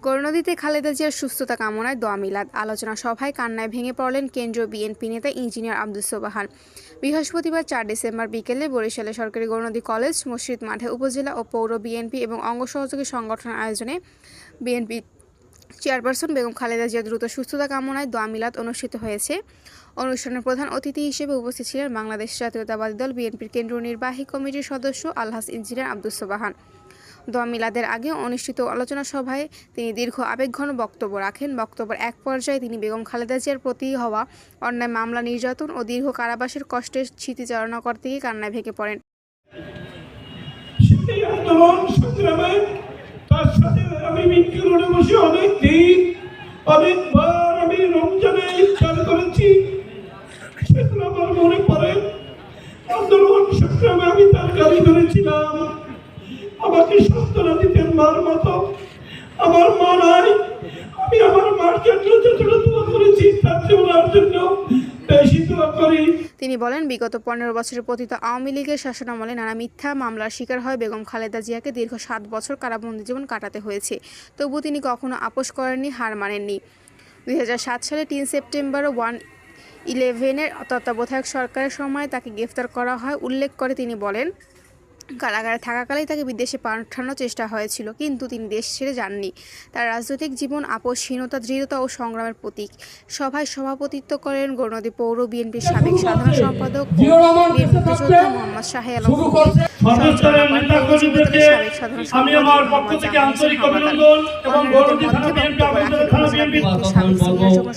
গৌরনদীতে খালেদা জিয়ার সুস্থতা কামনায় দোয়া মিলাদ। আলোচনা সভায় কান্নায় ভেঙে পড়লেন কেন্দ্রীয় বিএনপি নেতা ইঞ্জিনিয়ার আব্দুস সোবহান। বৃহস্পতিবার 4 ডিসেম্বর বিকেলে বরিশালে সরকারি গৌরনদী কলেজ মসজিদ মাঠে উপজেলা ও পৌর বিএনপি এবং অঙ্গ সহযোগী সংগঠনের আয়োজনে বিএনপি চেয়ারপারসন বেগম খালেদা জিয়ার দ্রুত সুস্থতা কামনায় দোয়া মিলাদ অনুষ্ঠিত হয়েছে। অনুষ্ঠানের প্রধান অতিথি হিসেবে উপস্থিত ছিলেন বাংলাদেশ জাতীয়তাবাদী দল বিএনপির কেন্দ্রীয় নির্বাহী কমিটির সদস্য আলহাজ ইঞ্জিনিয়ার আব্দুস সোবহান। দোয়া মিলাদের আগে অনুষ্ঠিত আলোচনা সভায় তিনি দীর্ঘ আবেগঘন বক্তব্য রাখেন। বক্তব্যের এক পর্যায়ে তিনি বেগম খালেদা জিয়ার প্রতি হওয়া অন্যায় মামলা, নির্যাতন ও দীর্ঘ কারাবাসের কষ্টের স্মৃতিচারণা করতে গিয়ে কান্নায় ভেঙে পড়েন। আমাকে সান্ত্বনা দিতেন মার মতো। আমার মা নাই, আমি আমার মার জন্য যতটা দোয়া করেছি তার জন্য বেশি দোয়া করি। তিনি বলেন, বিগত 15 বছরের পতিত আওয়ামী লীগের শাসনামলে নানা মিথ্যা মামলার শিকার হয় বেগম খালেদা জিয়াকে দীর্ঘ 7 বছর কারাবন্দী জীবন কাটাতে হয়েছে। তবু তিনি কখনো আপোষ করেননি, হার মানেননি। 2007 সালে 3 সেপ্টেম্বর 1-11-এর তত্ত্বাবধায়ক সরকারের সময় তাকে গ্রেফতার করা হয়। উল্লেখ করে তিনি বলেন, কারাগারে থাকাকালেই তাকে বিদেশে পাঠানোর চেষ্টা হয়েছিল, কিন্তু তিনি দেশ ছেড়ে যাননি। তার রাজনৈতিক জীবন আপোষহীনতা, দৃঢ়তা ও সংগ্রামের প্রতীক। সভায় সভাপতিত্ব করেন গৌরনদী পৌর বিএনপির সাবেক সাধারণ সম্পাদক ও বীর মুক্তিযোদ্ধা মোহাম্মদ শাহে আলম ফকির, সাবেক সাধারণ সম্পাদক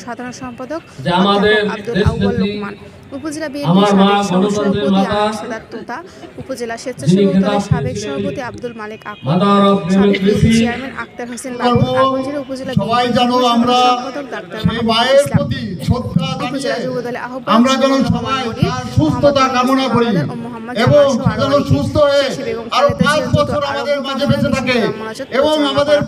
সাধারণ সম্পাদক আব্দুল আউয়াল লোকমান, উপজেলা বিএনপির সাবেক সহসভাপতি সাদাত তোতা, উপজেলা স্বেচ্ছাসেবক দলের সাবেক সভাপতি আব্দুল মালিক আকবর, সাবেক বিএনপি চেয়ারম্যান আক্তার হোসেন বাবু, আগঞ্জের উপজেলা বিএনপির সম্পাদক ডাক্তার মাহমুদুল ইসলাম, উপজেলা যুব দলের আহ্বায়ক সুস্থতা কামনা করি এবং সুস্থ হয়ে আরো 5 বছর আমাদের মাঝে বেঁচে থাকে এবং আমাদের